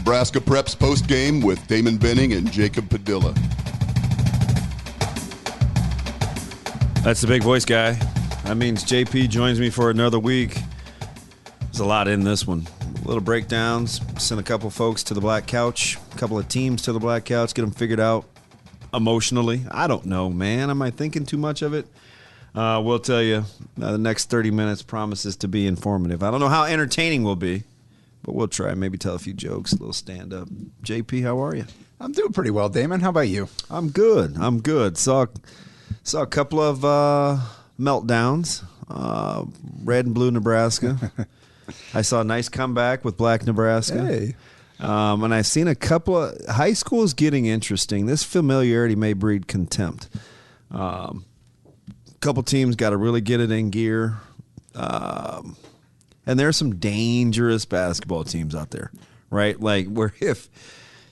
Nebraska Preps postgame with Damon Benning and Jacob Padilla. That's the big voice guy. That means JP joins me for another week. There's a lot in this one. Little breakdowns. Send a couple folks to the black couch, a couple of teams to the black couch, get them figured out emotionally. I don't know, man. Am I thinking too much of it? We'll tell you. The next 30 minutes promises to be informative. I don't know how entertaining we'll be, but we'll try. Maybe tell a few jokes, a little stand-up. JP, how are you? I'm doing pretty well, Damon. How about you? I'm good. Saw a couple of meltdowns. Red and blue Nebraska. I saw a nice comeback with black Nebraska. Hey. And I've seen a couple of high schools getting interesting. This familiarity may breed contempt. Couple teams got to really get it in gear. And there are some dangerous basketball teams out there, right? Like, where if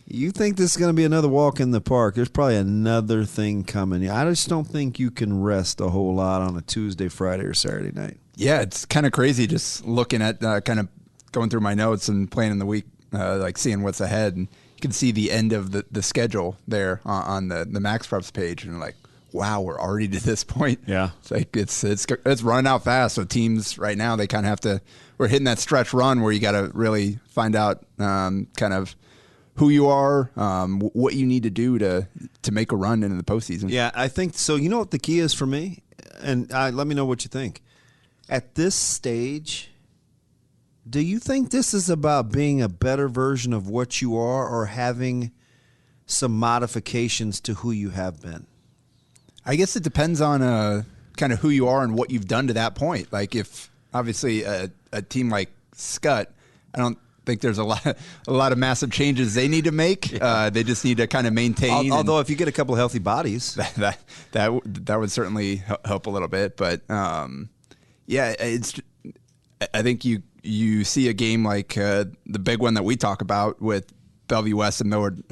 you think this is going to be another walk in the park, there's probably another thing coming. I just don't think you can rest a whole lot on a Tuesday, Friday, or Saturday night. Yeah, it's kind of crazy just looking at kind of going through my notes and planning the week, like seeing what's ahead. And you can see the end of the schedule there on the Max Preps page. And like, wow, we're already to this point. Yeah. It's like it's running out fast. So teams right now, they kind of have to – we're hitting that stretch run where you got to really find out kind of who you are, what you need to do to make a run into the postseason. Yeah, I think so. You know what the key is for me? And let me know what you think. At this stage, do you think this is about being a better version of what you are or having some modifications to who you have been? I guess it depends on kind of who you are and what you've done to that point. Like if obviously a team like Scott, I don't think there's a lot of massive changes they need to make. Yeah. They just need to kind of maintain. Although if you get a couple of healthy bodies, that would certainly help a little bit. But yeah, I think you see a game like the big one that we talk about with Bellevue West and Millard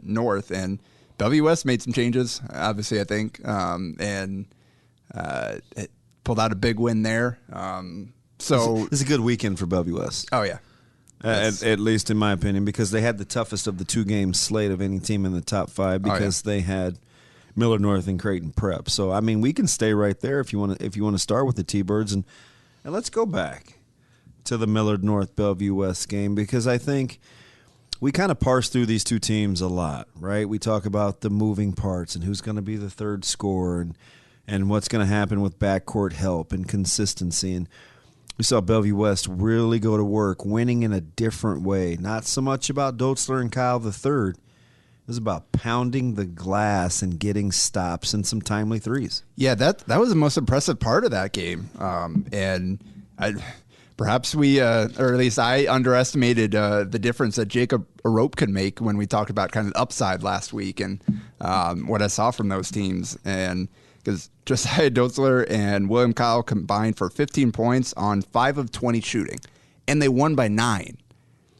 North, and Bellevue West made some changes, obviously, I think, and it pulled out a big win there. So it's a good weekend for Bellevue West. Oh, yeah. At least in my opinion, because they had the toughest of the 2-game slate of any team in the top 5 because they had Millard North and Creighton Prep. So, I mean, we can stay right there if you want to start with the T-Birds. And let's go back to the Millard North Bellevue West game, because I think we kind of parse through these two teams a lot, right? We talk about the moving parts and who's going to be the third scorer and what's going to happen with backcourt help and consistency. And we saw Bellevue West really go to work, winning in a different way. Not so much about Doetzler and Kyle III. It was about pounding the glass and getting stops and some timely threes. Yeah, that was the most impressive part of that game. And perhaps we, or at least I, underestimated the difference that Jacob Arope could make when we talked about kind of the upside last week and what I saw from those teams. And because Josiah Doetzler and William Kyle combined for 15 points on 5 of 20 shooting, and they won by 9.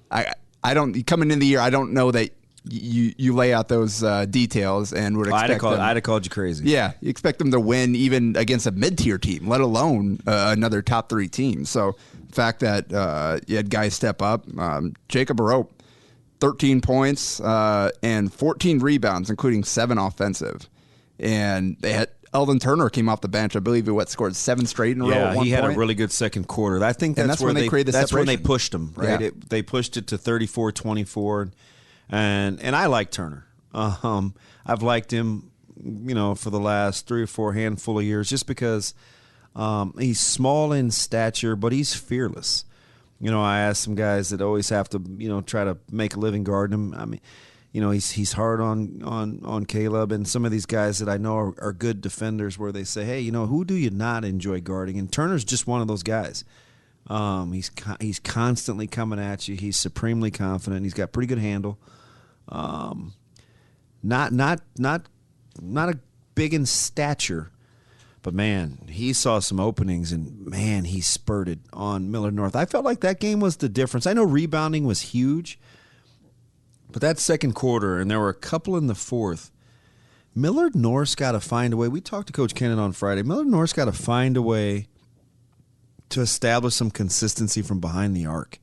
I don't coming in the year. I don't know that you lay out those details and would expect I'd have called you crazy. Yeah, you expect them to win even against a mid-tier team, let alone another top 3 team. So the fact that you had guys step up, Jacob Arope, 13 points and 14 rebounds, including 7 offensive, and they had. Eldon Turner came off the bench. I believe he scored 7 straight in a row at one he had point. a really good second quarter. I think that's where they created the separation. That's when they pushed him, right? Yeah. They pushed it to 34-24, and I like Turner. I've liked him, for the last 3 or 4 handful of years, just because he's small in stature, but he's fearless. I asked some guys that always have to, try to make a living guarding him. I mean, he's hard on Caleb and some of these guys that I know are good defenders where they say, hey, who do you not enjoy guarding? And Turner's just one of those guys. He's constantly coming at you. He's supremely confident. He's got pretty good handle. Not a big in stature, but man, he saw some openings and man, he spurted on Millard North. I felt like that game was the difference. I know rebounding was huge. But that second quarter, and there were a couple in the fourth, Millard North's got to find a way. We talked to Coach Kennan on Friday. Millard North's got to find a way to establish some consistency from behind the arc.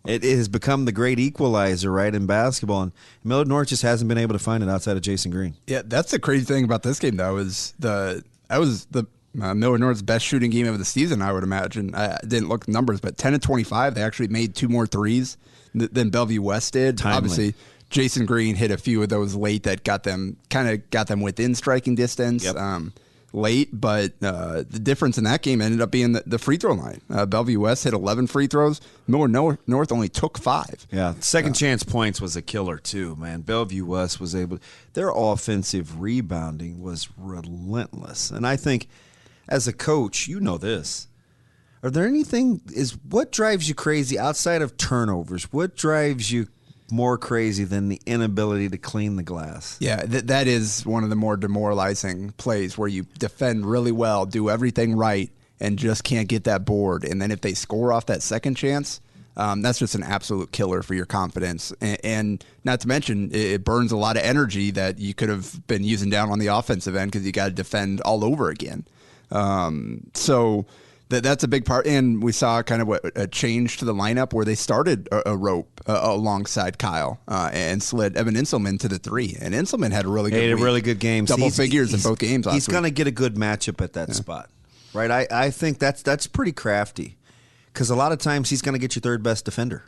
It has become the great equalizer, right, in basketball. And Millard North just hasn't been able to find it outside of Jason Green. Yeah, that's the crazy thing about this game, though, is that was the Millard North's best shooting game of the season, I would imagine. I didn't look at the numbers, but 10 of 25, they actually made 2 more threes than Bellevue West did. Timely. Obviously, Jason Green hit a few of those late that got them within striking distance. Yep. Late, but the difference in that game ended up being the free throw line. Bellevue West hit 11 free throws. Millard North only took 5. Yeah, second chance points was a killer too, man. Bellevue West was able. Their offensive rebounding was relentless, and I think, as a coach, you know this. What drives you crazy outside of turnovers? What drives you more crazy than the inability to clean the glass? Yeah, that is one of the more demoralizing plays where you defend really well, do everything right, and just can't get that board. And then if they score off that second chance, that's just an absolute killer for your confidence. And not to mention, it burns a lot of energy that you could have been using down on the offensive end because you got to defend all over again. So that's a big part. And we saw kind of a change to the lineup where they started a rope alongside Kyle and slid Evan Inselman to the 3. And Inselman had a really good game. Double figures in both games last week. He's going to get a good matchup at that spot, right? I think that's pretty crafty because a lot of times he's going to get your third best defender,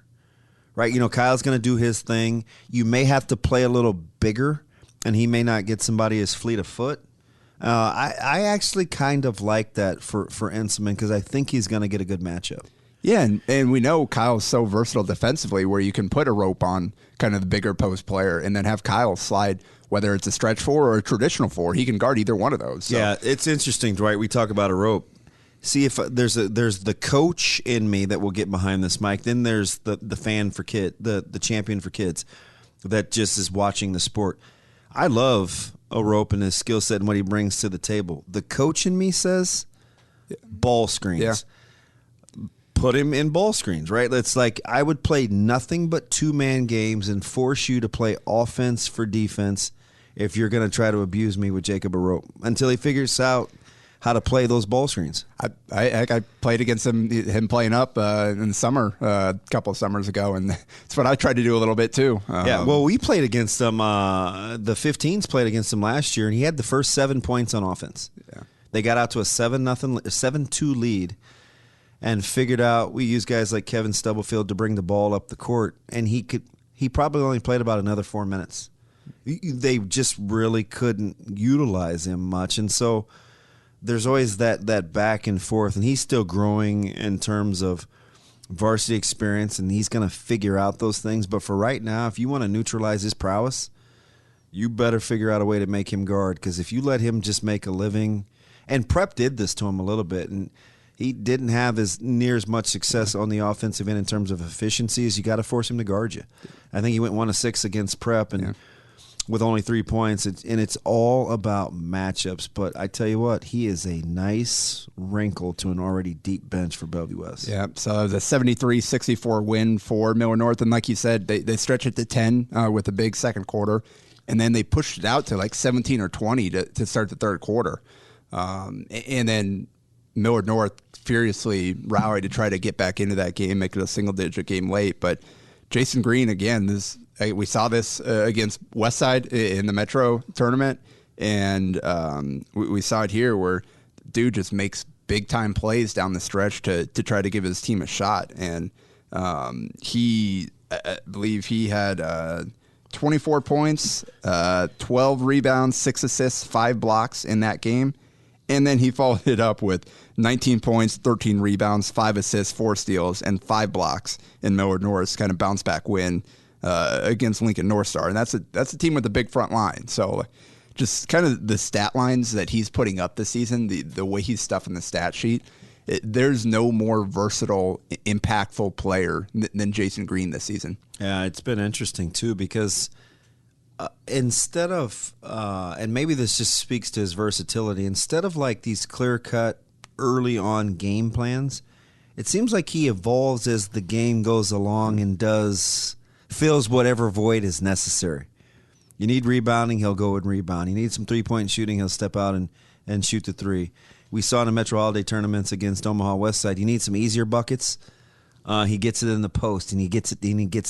right? You know, Kyle's going to do his thing. You may have to play a little bigger, and he may not get somebody as fleet of foot. I actually kind of like that for Enselman because I think he's going to get a good matchup. Yeah, and we know Kyle's so versatile defensively where you can put a rope on kind of the bigger post player and then have Kyle slide, whether it's a stretch 4 or a traditional 4. He can guard either one of those. So. Yeah, it's interesting, Dwight. We talk about a rope. See if there's the coach in me that will get behind this, Mike. Then there's the fan for the champion for kids that just is watching the sport. I love a rope and his skill set and what he brings to the table. The coach in me says ball screens. Yeah. Put him in ball screens, right? It's like I would play nothing but 2-man games and force you to play offense for defense if you're going to try to abuse me with Jacob a rope until he figures out how to play those ball screens. I played against him playing up in the summer a couple of summers ago, and it's what I tried to do a little bit too. Yeah, well, we played against him. The 15s played against him last year, and he had the first 7 points on offense. Yeah. They got out to a 7-2 lead and figured out we used guys like Kevin Stubblefield to bring the ball up the court, and he probably only played about another 4 minutes. They just really couldn't utilize him much, and so there's always that back and forth, and he's still growing in terms of varsity experience, and he's going to figure out those things. But for right now, if you want to neutralize his prowess, you better figure out a way to make him guard, because if you let him just make a living, and Prep did this to him a little bit, and he didn't have near as much success on the offensive end in terms of efficiency as you got to force him to guard you. I think he went 1 of 6 against Prep, and with only 3 points, and it's all about matchups. But I tell you what, he is a nice wrinkle to an already deep bench for Bellevue West. Yeah, so it was a 73-64 win for Millard North, and like you said, they stretched it to 10 with a big second quarter, and then they pushed it out to like 17 or 20 to start the third quarter. And then Millard North furiously rallied to try to get back into that game, make it a single-digit game late. But Jason Green, again, we saw this against Westside in the Metro tournament, and we saw it here where dude just makes big-time plays down the stretch to try to give his team a shot. And I believe he had 24 points, 12 rebounds, 6 assists, 5 blocks in that game. And then he followed it up with 19 points, 13 rebounds, 5 assists, 4 steals, and 5 blocks in Millard North's kind of bounce-back win against Lincoln North Star. And that's a team with a big front line. So just kind of the stat lines that he's putting up this season, the way he's stuffing the stat sheet, there's no more versatile, impactful player than Jason Green this season. Yeah, it's been interesting, too, because instead of, and maybe this just speaks to his versatility, instead of like these clear-cut, early-on game plans, it seems like he evolves as the game goes along and fills whatever void is necessary. You need rebounding, he'll go and rebound. You need some three-point shooting, he'll step out and shoot the three. We saw in the Metro Holiday tournaments against Omaha Westside, you need some easier buckets. He gets it in the post, and he gets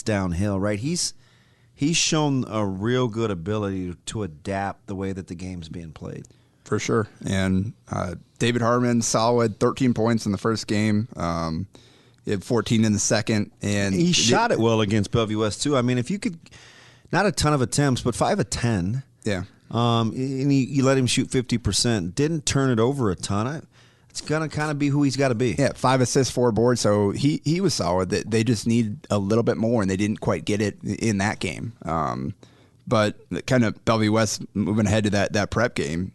downhill. Right, he's shown a real good ability to adapt the way that the game's being played. For sure. And David Harmon, solid, 13 points in the first game. He had 14 in the second, and he shot it well against Bellevue West too. I mean, if you could, not a ton of attempts, but 5 of 10. Yeah. And you let him shoot 50%. Didn't turn it over a ton. It's gonna kind of be who he's got to be. Yeah, 5 assists, 4 boards. So he was solid. They just need a little bit more, and they didn't quite get it in that game. But kind of Bellevue West moving ahead to that prep game.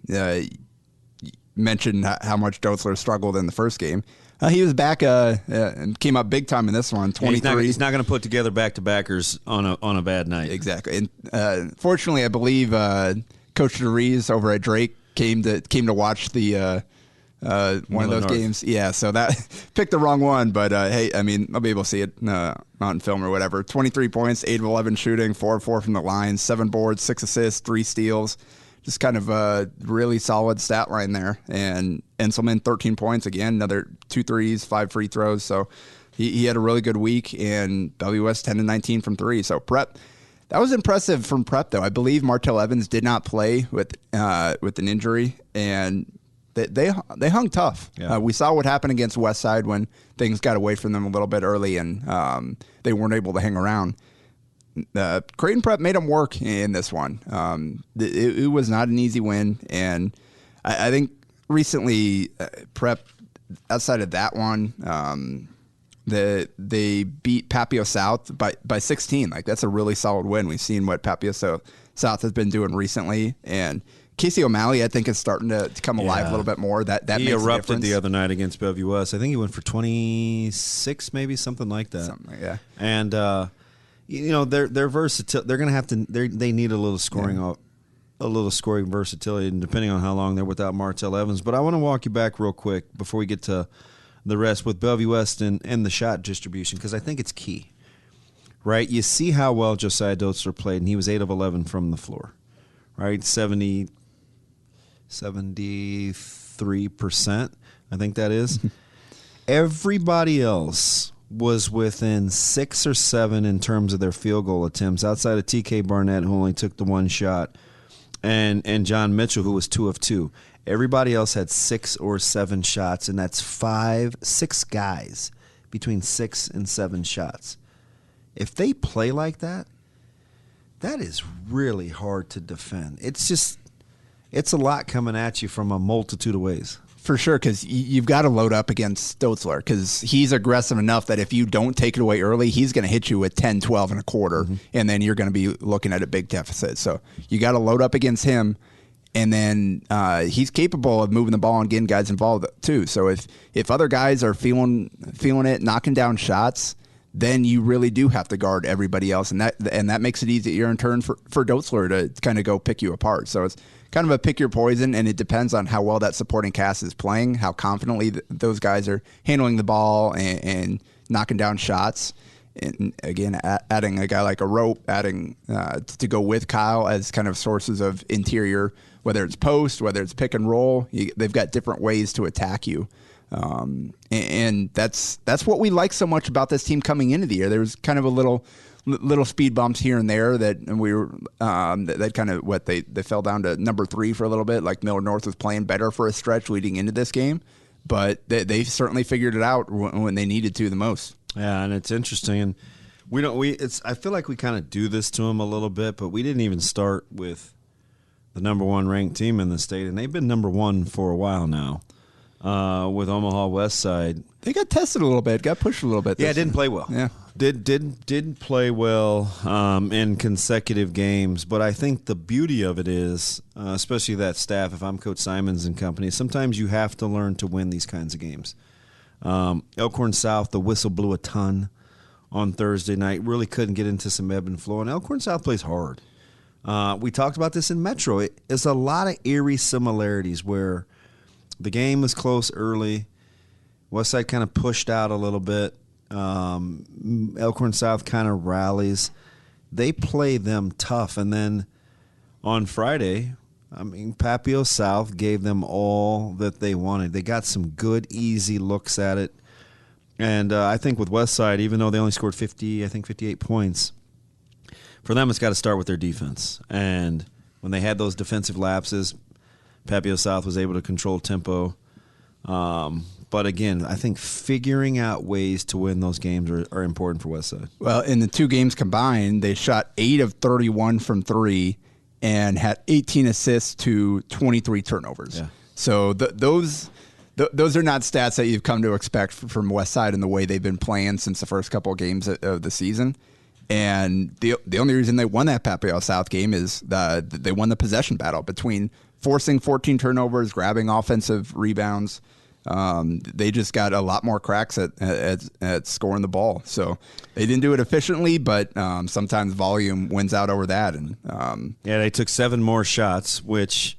Mentioned how much Dotzler struggled in the first game. He was back and came up big time in this one. 23. He's not going to put together back-to-backers on a bad night. Exactly. And fortunately, I believe Coach DeRees over at Drake came to watch the one of those games. Yeah, so that picked the wrong one. But hey, I mean, I'll be able to see it on film or whatever. 23 points, 8 of 11 shooting, 4 of 4 from the line, 7 boards, 6 assists, 3 steals. Just kind of a really solid stat line there. And Enselman, 13 points, again, another 2 threes, 5 free throws. So he had a really good week. And WS 10 and 19 from 3. So prep, that was impressive from prep, though. I believe Martell Evans did not play with an injury, and they hung tough. Yeah. We saw what happened against Westside when things got away from them a little bit early, and they weren't able to hang around. Creighton Prep made them work in this one. It was not an easy win, and I think recently Prep, outside of that one, they beat Papio South by 16. Like, that's a really solid win. We've seen what Papio South has been doing recently, and Casey O'Malley, I think, is starting to come alive a little bit more. That he makes erupted the other night against Bellevue West. I think he went for 26, maybe something like that. Something like that. And they're versatile. They're going to have to. They need a little scoring, a little scoring versatility, and depending on how long they're without Martell Evans. But I want to walk you back real quick before we get to the rest with Bellevue West and the shot distribution, because I think it's key. Right, you see how well Josiah Dotzler played, and he was 8 of 11 from the floor. Right, 73%, I think that is. Everybody else was within 6 or 7 in terms of their field goal attempts, outside of TK Barnett, who only took the one shot, and John Mitchell, who was 2 of 2. Everybody else had 6 or 7 shots, and that's 6 guys between 6 and 7 shots. If they play like that, that is really hard to defend. It's a lot coming at you from a multitude of ways. For sure, because you've got to load up against Dotzler, because he's aggressive enough that if you don't take it away early, he's going to hit you with 10, 12 and a quarter, and then you're going to be looking at a big deficit. So you got to load up against him, and then he's capable of moving the ball and getting guys involved too. So if other guys are feeling it, knocking down shots, then you really do have to guard everybody else, and that makes it easier in turn for Dotzler to kind of go pick you apart. So it's kind of a pick your poison, and it depends on how well that supporting cast is playing, how confidently those guys are handling the ball and knocking down shots. And again, adding a guy like a Rope, adding to go with Kyle as kind of sources of interior, whether it's post, whether it's pick and roll, they've got different ways to attack you. And that's what we like so much about this team coming into the year. There was kind of a little speed bumps here and there that we were that kind of they fell down to number 3 for a little bit. Like Miller North was playing better for a stretch leading into this game, but they certainly figured it out when they needed to the most. Yeah, and it's interesting, and I feel like we kind of do this to them a little bit, but we didn't even start with the number 1 ranked team in the state, and they've been number 1 for a while now. With Omaha Westside, they got tested a little bit, got pushed a little bit. Yeah, didn't play well. Yeah, didn't play well in consecutive games. But I think the beauty of it is, especially that staff. If I'm Coach Simons and company, sometimes you have to learn to win these kinds of games. Elkhorn South, the whistle blew a ton on Thursday night. Really couldn't get into some ebb and flow. And Elkhorn South plays hard. We talked about this in Metro. It's a lot of eerie similarities where the game was close early. Westside kind of pushed out a little bit. Elkhorn South kind of rallies. They play them tough. And then on Friday, Papio South gave them all that they wanted. They got some good, easy looks at it. And I think with Westside, even though they only scored 58 points, for them it's got to start with their defense. And when they had those defensive lapses, Papio South was able to control tempo. But again, I think figuring out ways to win those games are important for Westside. Well, in the two games combined, they shot 8 of 31 from 3 and had 18 assists to 23 turnovers. Yeah. So those are not stats that you've come to expect from Westside in the way they've been playing since the first couple of games of the season. And the only reason they won that Papio South game is they won the possession battle between forcing 14 turnovers, grabbing offensive rebounds. They just got a lot more cracks at scoring the ball. So they didn't do it efficiently, but sometimes volume wins out over that. And yeah, they took 7 more shots, which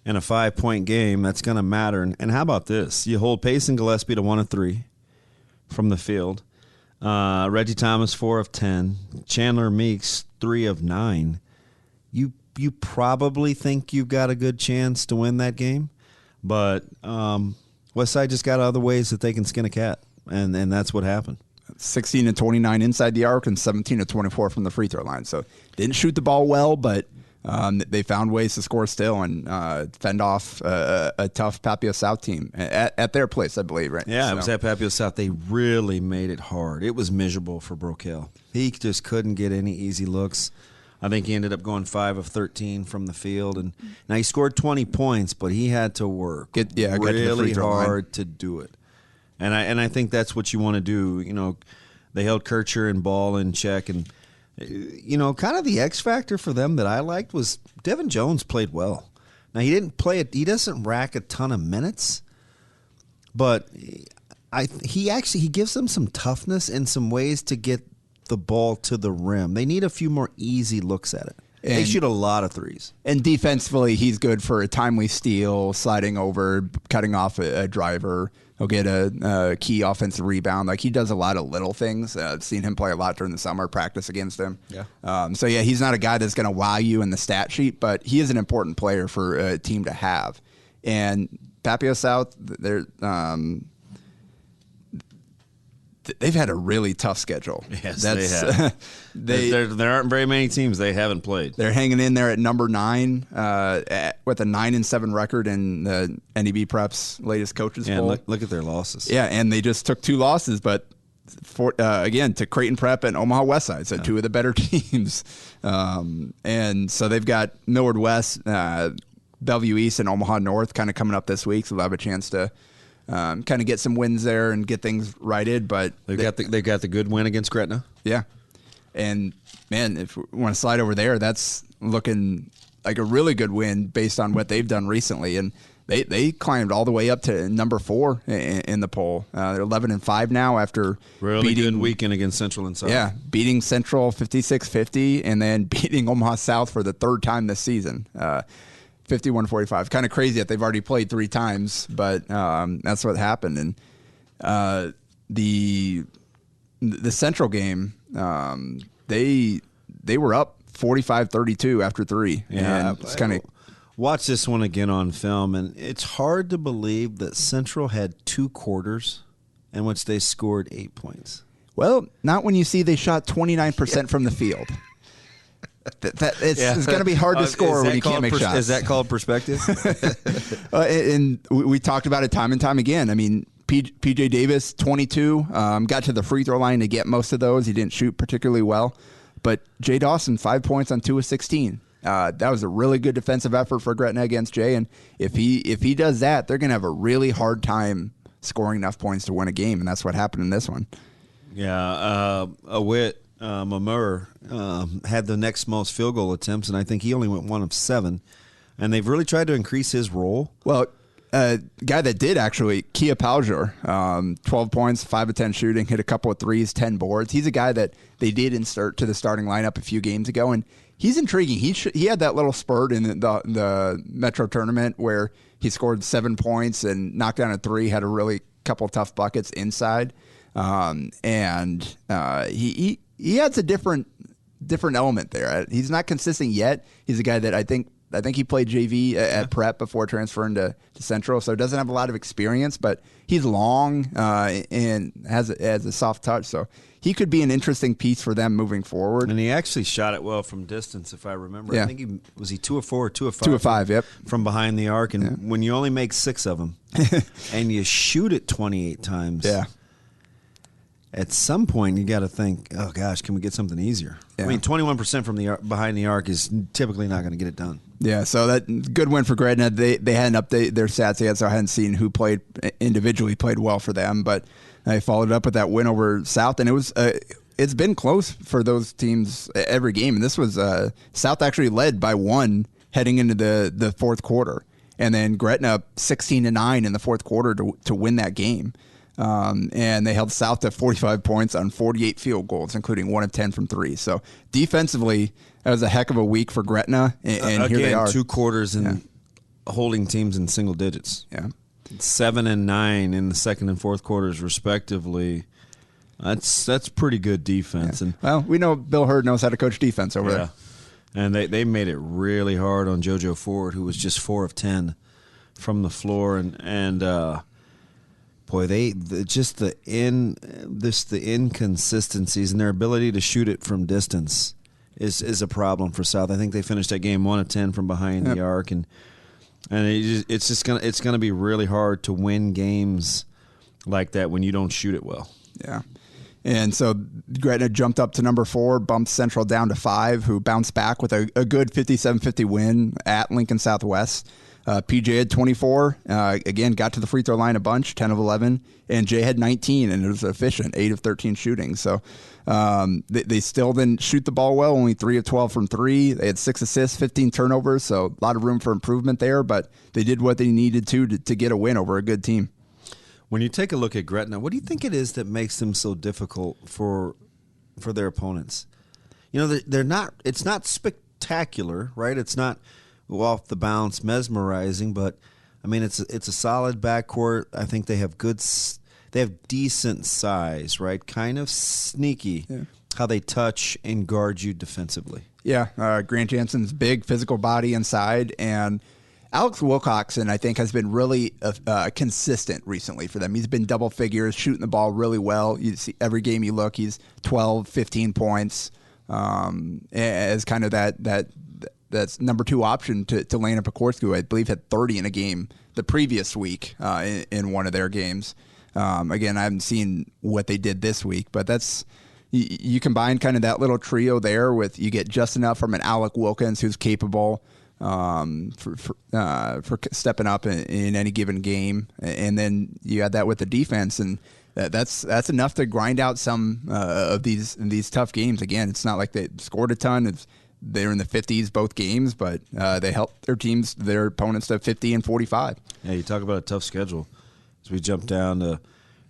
in a 5-point game, that's going to matter. And how about this? You hold Payson Gillespie to 1 of 3 from the field. Reggie Thomas 4 of 10. Chandler Meeks 3 of 9. You probably think you've got a good chance to win that game, but Westside just got other ways that they can skin a cat, and that's what happened. 16 of 29 inside the arc and 17 of 24 from the free throw line. So didn't shoot the ball well, but they found ways to score still and fend off a tough Papio South team at their place, I believe, right? Yeah, so. It was at Papio South. They really made it hard. It was miserable for Broquel. He just couldn't get any easy looks. I think he ended up going 5 of 13 from the field. And now he scored 20 points, but he had to work really hard to do it. And I think that's what you want to do. You know, they held Kircher and Ball in check. And, you know, kind of the X factor for them that I liked was Devin Jones played well. Now, he doesn't rack a ton of minutes, but he gives them some toughness and some ways to get the ball to the rim. They need a few more easy looks at it. They shoot a lot of threes. And defensively, he's good for a timely steal, sliding over, cutting off a driver. He'll get a key offensive rebound. Like, he does a lot of little things. I've seen him play a lot during the summer, practice against him. Yeah. So, yeah, he's not a guy that's going to wow you in the stat sheet, but he is an important player for a team to have. And Papio South, they've had a really tough schedule. Yes, they have. There aren't very many teams they haven't played. They're hanging in there at number 9 with a 9-7 record in the NEB Prep's latest coaches poll. Look at their losses. Yeah, and they just took 2 losses, but again, to Creighton Prep and Omaha Westside, so 2 of the better teams. And so they've got Millard West, Bellevue East, and Omaha North kind of coming up this week, so they'll have a chance to kind of get some wins there and get things righted. But they've got the good win against Gretna. Yeah. And, man, if we want to slide over there, that's looking like a really good win based on what they've done recently. And they climbed all the way up to number 4 in the poll. They're 11-5 now after really good weekend against Central and South. Yeah, beating Central 56-50 and then beating Omaha South for the 3rd time this season. 51-45. Kind of crazy that they've already played 3 times, but that's what happened. And the Central game, they were up 45-32 after 3. Yeah, and it's kind of watch this one again on film, and it's hard to believe that Central had 2 quarters in which they scored 8 points. Well, not when you see they shot 29% from the field. It's going to be hard to score when you can't make shots. Is that called perspective? And we talked about it time and time again. I mean, P.J. Davis, 22, got to the free throw line to get most of those. He didn't shoot particularly well. But Jay Dawson, 5 points on 2 of 16. That was a really good defensive effort for Gretna against Jay. And if he does that, they're going to have a really hard time scoring enough points to win a game. And that's what happened in this one. Yeah, Mamur had the next most field goal attempts, and I think he only went 1 of 7. And they've really tried to increase his role. Well, guy that did actually, Kia Paljor, 12 points, 5 of 10 shooting, hit a couple of threes, 10 boards. He's a guy that they did insert to the starting lineup a few games ago, and he's intriguing. He had that little spurt in the Metro tournament where he scored 7 points and knocked down a 3, had a really couple tough buckets inside, and he adds a different element there. He's not consistent yet. He's a guy that I think I think he played JV at Prep before transferring to Central, so doesn't have a lot of experience, but he's long and has a soft touch, so he could be an interesting piece for them moving forward. And he actually shot it well from distance, if I remember. Yeah. I think was he 2 of 4 or 2 of 5? 2 of 5, yep. From behind the arc, and when you only make 6 of them, and you shoot it 28 times, at some point you got to think, oh gosh, can we get something easier? I mean, 21% from the behind the arc is typically not going to get it done. Yeah, so that good win for Gretna. They hadn't updated their stats yet, so I hadn't seen who played individually played well for them, but they followed up with that win over South, and it was it's been close for those teams every game. And this was South actually led by 1 heading into the fourth quarter, and then Gretna 16-9 in the fourth quarter to win that game. And they held South to 45 points on 48 field goals, including 1 of 10 from 3. So defensively, that was a heck of a week for Gretna, and again, here they are. 2 quarters and holding teams in single digits. Yeah. 7 and 9 in the second and fourth quarters, respectively. That's pretty good defense. Yeah. And well, we know Bill Hurd knows how to coach defense over there. And they made it really hard on JoJo Ford, who was just 4 of 10 from the floor, and boy, the inconsistencies and their ability to shoot it from distance is a problem for South. I think they finished that game 1 of 10 from behind the arc, and it's gonna be really hard to win games like that when you don't shoot it well. Yeah. And so Gretna jumped up to number 4, bumped Central down to 5, who bounced back with a good 57-50 win at Lincoln Southwest. PJ had 24, again, got to the free throw line a bunch, 10 of 11, and Jay had 19, and it was efficient, 8 of 13 shooting. So they still didn't shoot the ball well, only 3 of 12 from 3. They had 6 assists, 15 turnovers, so a lot of room for improvement there, but they did what they needed to get a win over a good team. When you take a look at Gretna, what do you think it is that makes them so difficult for their opponents? You know, they're not. It's not spectacular, right? It's not off the bounce, mesmerizing, but I mean, it's a solid backcourt. I think they have decent size, right? Kind of sneaky how they touch and guard you defensively. Yeah, Grant Jansen's big physical body inside, and Alex Wilcoxon, I think, has been really consistent recently for them. He's been double figures, shooting the ball really well. You see every game you look, he's 12, 15 points as kind of that's number 2 option to Lana Pekorsky, who I believe had 30 in a game the previous week in one of their games. Again, I haven't seen what they did this week, but that's you combine kind of that little trio there with you get just enough from an Alec Wilkins who's capable for stepping up in any given game, and then you add that with the defense, and that's enough to grind out some of these tough games. Again, it's not like they scored a ton. They're in the 50s both games, but they helped their opponents to 50 and 45. Yeah, you talk about a tough schedule. As we jump down to,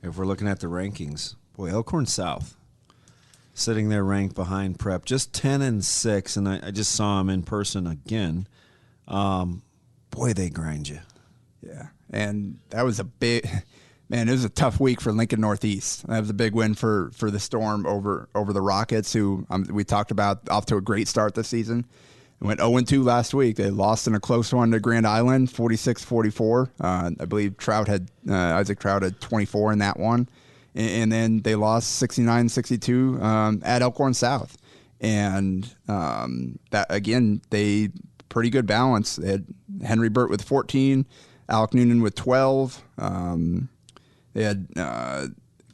if we're looking at the rankings, boy, Elkhorn South sitting there ranked behind Prep, just 10 and 6, and I just saw them in person again. Boy, they grind you. Yeah, and that was it was a tough week for Lincoln Northeast. That was a big win for the Storm over the Rockets, who we talked about off to a great start this season. Went 0-2 last week. They lost in a close one to Grand Island, 46-44. I believe Isaac Trout had 24 in that one. And then they lost 69-62 at Elkhorn South. And that again, they pretty good balance. They had Henry Burt with 14, Alec Noonan with 12. They had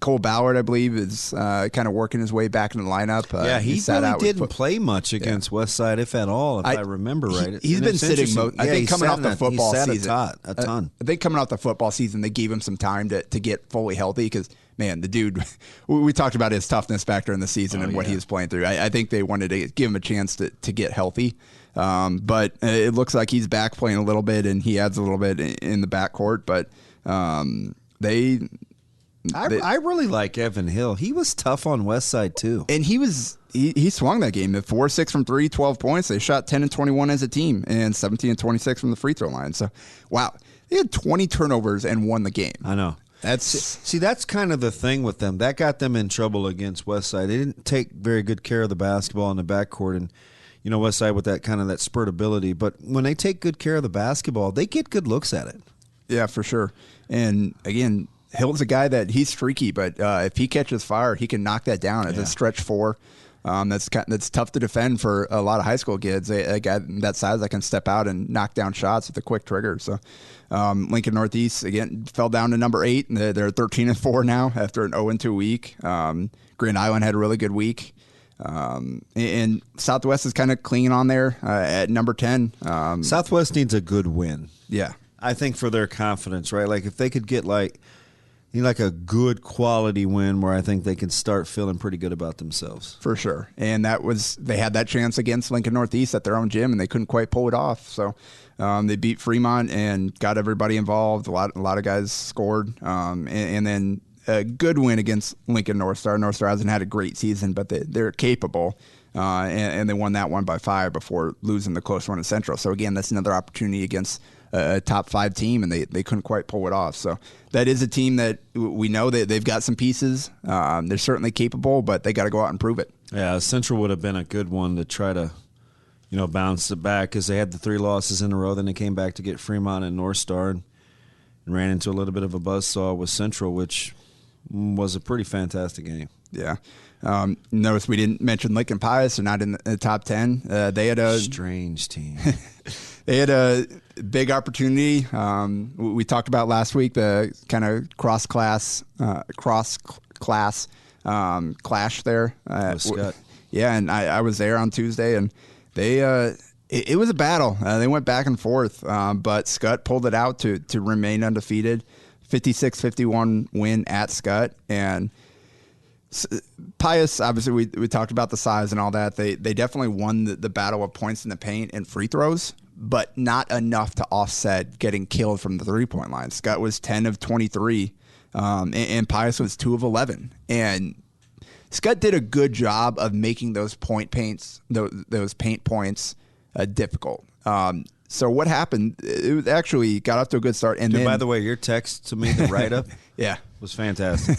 Cole Ballard, I believe, is kind of working his way back in the lineup. He really didn't play much against Westside, if at all, if I remember right. He's been sitting I think coming off the football season. A ton. I think coming off the football season, they gave him some time to get fully healthy because, man, the dude, we talked about his toughness back during the season and what he was playing through. I think they wanted to give him a chance to get healthy. But it looks like he's back playing a little bit, and he adds a little bit in the backcourt. But I really like Evan Hill. He was tough on Westside too, and he swung that game. 4-6 from 3, 12 points. They shot 10 and 21 as a team, and 17 and 26 from the free throw line. So, wow, they had 20 turnovers and won the game. I know. That's kind of the thing with them. That got them in trouble against Westside. They didn't take very good care of the basketball in the backcourt, and West Side with that kind of that spurt ability. But when they take good care of the basketball, they get good looks at it. Yeah, for sure. And again, Hill's a guy that he's streaky, but if he catches fire, he can knock that down as a stretch four. That's tough to defend for a lot of high school kids. A guy that size that can step out and knock down shots with a quick trigger. So Lincoln Northeast again fell down to number 8, and they're 13-4 now after an 0-2 week. Grand Island had a really good week. And Southwest is kind of clinging on there at number 10. Southwest needs a good win. Yeah, I think for their confidence, right? Like if they could get like a good quality win where I think they can start feeling pretty good about themselves. For sure. And they had that chance against Lincoln Northeast at their own gym, and they couldn't quite pull it off. So they beat Fremont and got everybody involved. A lot of guys scored. And then a good win against Lincoln North Star. North Star hasn't had a great season, but they're capable. And they won that one by 5 before losing the close one in Central. So, again, that's another opportunity against a top 5 team, and they couldn't quite pull it off. So that is a team that we know that they've got some pieces. They're certainly capable, but they got to go out and prove it. Yeah, Central would have been a good one to try to, bounce it back because they had the 3 losses in a row. Then they came back to get Fremont and North Star and ran into a little bit of a buzzsaw with Central, which was a pretty fantastic game. Yeah. Notice we didn't mention Lincoln Pius. They're not in the top 10. They had a strange team. They had a big opportunity. We talked about last week the kind of cross class clash there. Yeah, and I was there on Tuesday, and they it was a battle. They went back and forth, but Scott pulled it out to remain undefeated. 56-51 win at Scott, and Pius, obviously, we talked about the size and all that. They definitely won the battle of points in the paint and free throws, but not enough to offset getting killed from the three-point line. Scott was 10 of 23, and Pius was 2 of 11. And Scott did a good job of making those paint points difficult. So what happened? It was actually got off to a good start. And Dude, then, by the way, your text to me, the write-up, was fantastic.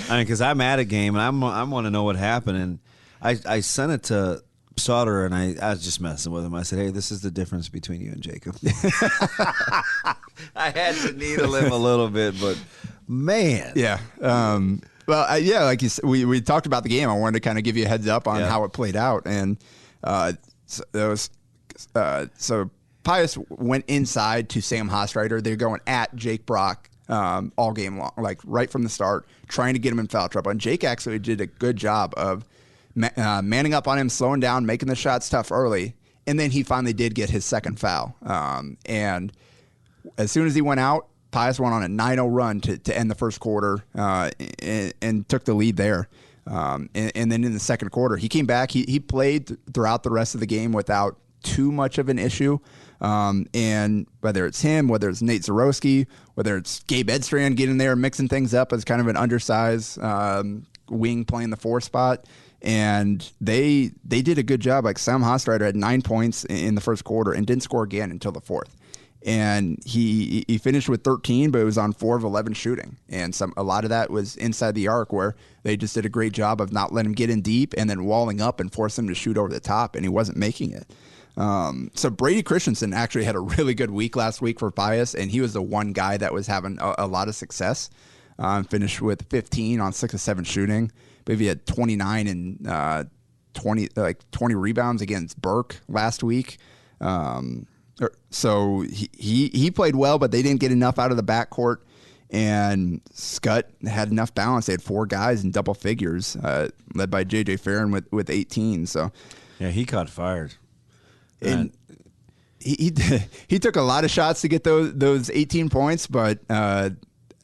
I mean, because I'm at a game and I want to know what happened, and I sent it to Sauter, and I was just messing with him. I said, "Hey, this is the difference between you and Jacob." I had to needle him a little bit, but man, yeah. Well, like you said, we talked about the game. I wanted to kind of give you a heads up on how it played out, and so Pius went inside to Sam Hostreiter. They're going at Jake Brock all game long, like right from the start, trying to get him in foul trouble. And Jake actually did a good job of manning up on him, slowing down, making the shots tough early. And then he finally did get his second foul. And as soon as he went out, Pius went on a 9-0 run to end the first quarter and took the lead there. And then in the second quarter, he came back. He played throughout the rest of the game without too much of an issue. And whether it's him, whether it's Nate Zarowski, whether it's Gabe Edstrand getting there, mixing things up as kind of an undersized wing playing the 4 spot. And they did a good job. Like Sam Hostreiter had 9 points in the first quarter and didn't score again until the fourth. And he finished with 13, but it was on 4 of 11 shooting. And a lot of that was inside the arc, where they just did a great job of not letting him get in deep and then walling up and force him to shoot over the top, and he wasn't making it. So Brady Christensen actually had a really good week last week for Pius, and he was the one guy that was having a lot of success. Finished with 15 on 6 of 7 shooting. But he had 29 and 20 rebounds against Burke last week. So he played well, but they didn't get enough out of the backcourt. And Scott had enough balance. They had 4 guys in double figures, led by J.J. Farron with 18. So yeah, he caught fired. And he took a lot of shots to get those 18 points, but I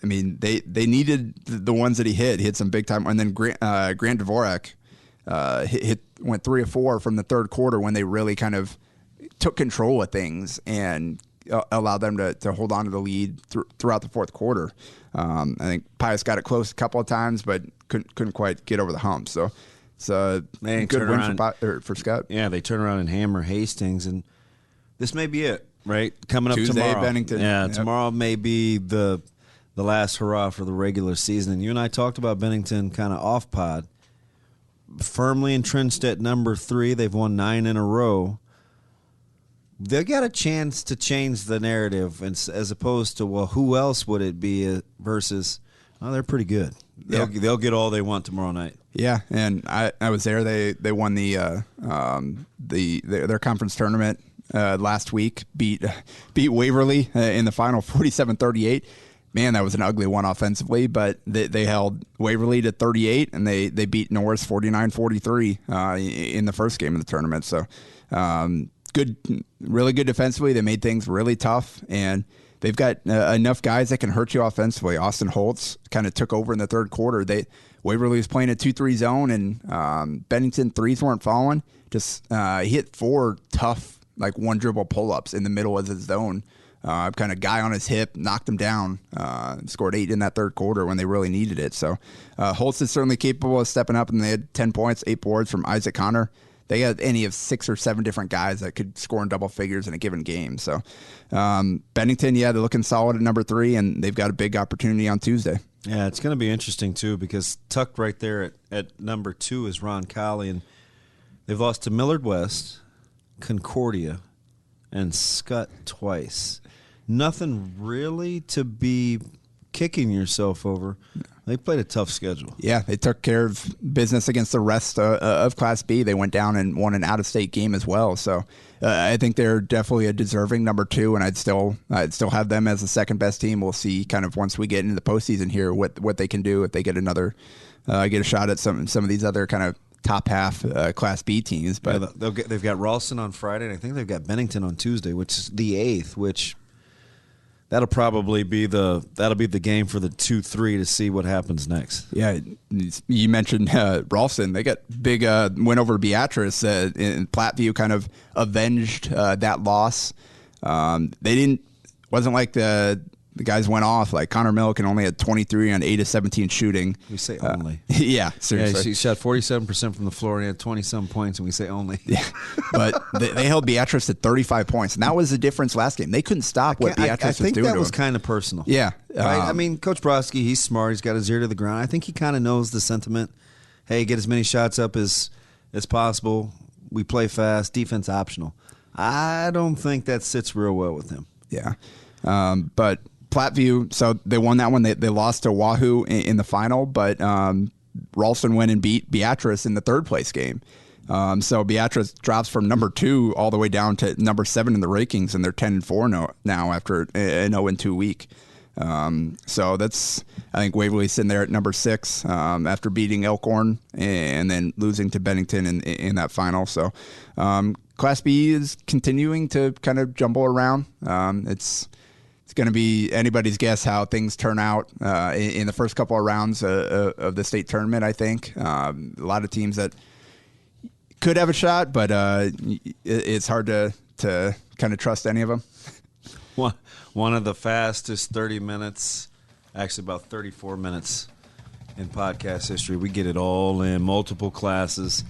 mean they needed the ones that he hit. He hit some big time, and then Grant Dvorak went 3 of 4 from the third quarter when they really kind of took control of things and allowed them to hold on to the lead throughout the fourth quarter. I think Pius got it close a couple of times, but couldn't quite get over the hump. So it's a good win for Scott. Yeah, they turn around and hammer Hastings, and this may be it, right? Coming up Tuesday tomorrow. Bennington. Yeah, yep. Tomorrow may be the last hurrah for the regular season. And you and I talked about Bennington kind of off pod. firmly entrenched at number 3. They've won 9 in a row. They got a chance to change the narrative, as opposed to, well, who else would it be versus, well, they're pretty good. They'll get all they want tomorrow night. Yeah, and I was there. They won their conference tournament last week. Beat Waverly in the final 47-38. Man, that was an ugly one offensively, but they held Waverly to 38, and they beat Norris 49-43 in the first game of the tournament. So really good defensively. They made things really tough, and they've got enough guys that can hurt you offensively. Austin Holtz kind of took over in the third quarter. Waverly was playing a 2-3 zone, and Bennington threes weren't falling. Just he hit 4 tough, like one dribble pull-ups in the middle of the zone. Kind of guy on his hip, knocked him down, scored 8 in that third quarter when they really needed it. So Holtz is certainly capable of stepping up, and they had 10 points, 8 boards from Isaac Connor. They had any of 6 or 7 different guys that could score in double figures in a given game. So Bennington, they're looking solid at number 3, and they've got a big opportunity on Tuesday. Yeah, it's going to be interesting, too, because tucked right there at number 2 is Ron Colley, and they've lost to Millard West, Concordia, and Scott twice. Nothing really to be kicking yourself over. They played a tough schedule. Yeah, they took care of business against the rest of Class B. They went down and won an out-of-state game as well. So I think they're definitely a deserving number 2, and I'd still have them as the second best team. We'll see kind of once we get into the postseason here what they can do if they get a shot at some of these other kind of top half Class B teams. But they've got Ralston on Friday, and I think they've got Bennington on Tuesday, which is the 8th, which that'll probably be the game for the 2-3 to see what happens next. Yeah, you mentioned Ralston. They got big win over Beatrice, and Platteview kind of avenged that loss. Wasn't like the guys went off. Like Connor Milliken only had 23 on 8 of 17 shooting. We say only. Yeah, seriously. Yeah, she shot 47% from the floor and had 20-some points, and we say only. Yeah, but they held Beatrice to 35 points, and that was the difference last game. They couldn't stop what Beatrice was doing. I think that was kind of personal. Yeah. Right? I mean, Coach Brodsky, he's smart. He's got his ear to the ground. I think he kind of knows the sentiment. Hey, get as many shots up as possible. We play fast. Defense optional. I don't think that sits real well with him. Yeah. But Platteview, so they won that one. They lost to Wahoo in the final, but Ralston went and beat Beatrice in the third place game. So Beatrice drops from number 2 all the way down to number 7 in the rankings, and they're 10-4 now after an 0-2 week. So that's, I think Waverly's sitting there at number 6 after beating Elkhorn and then losing to Bennington in that final. So Class B is continuing to kind of jumble around. It's going to be anybody's guess how things turn out in the first couple of rounds of the state tournament, I think. A lot of teams that could have a shot, but it's hard to kind of trust any of them. One of the fastest 30 minutes, actually about 34 minutes in podcast history. We get it all in, multiple classes.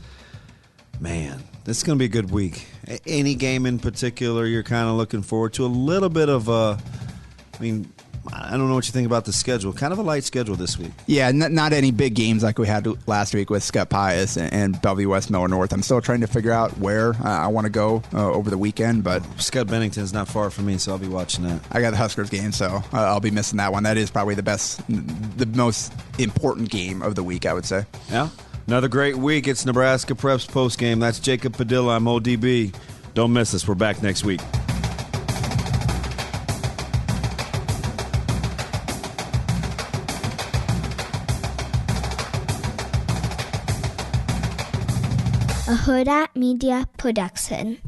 Man, this is going to be a good week. Any game in particular you're kind of looking forward to? A little bit of I don't know what you think about the schedule. Kind of a light schedule this week. Yeah, not any big games like we had last week with Scott Pius and Bellevue West Miller North. I'm still trying to figure out where I want to go over the weekend. But Scott Bennington is not far from me, so I'll be watching that. I got the Huskers game, so I'll be missing that one. That is probably the most important game of the week, I would say. Yeah. Another great week. It's Nebraska Preps postgame. That's Jacob Padilla. I'm ODB. Don't miss us. We're back next week. A Hurrdat Media Production.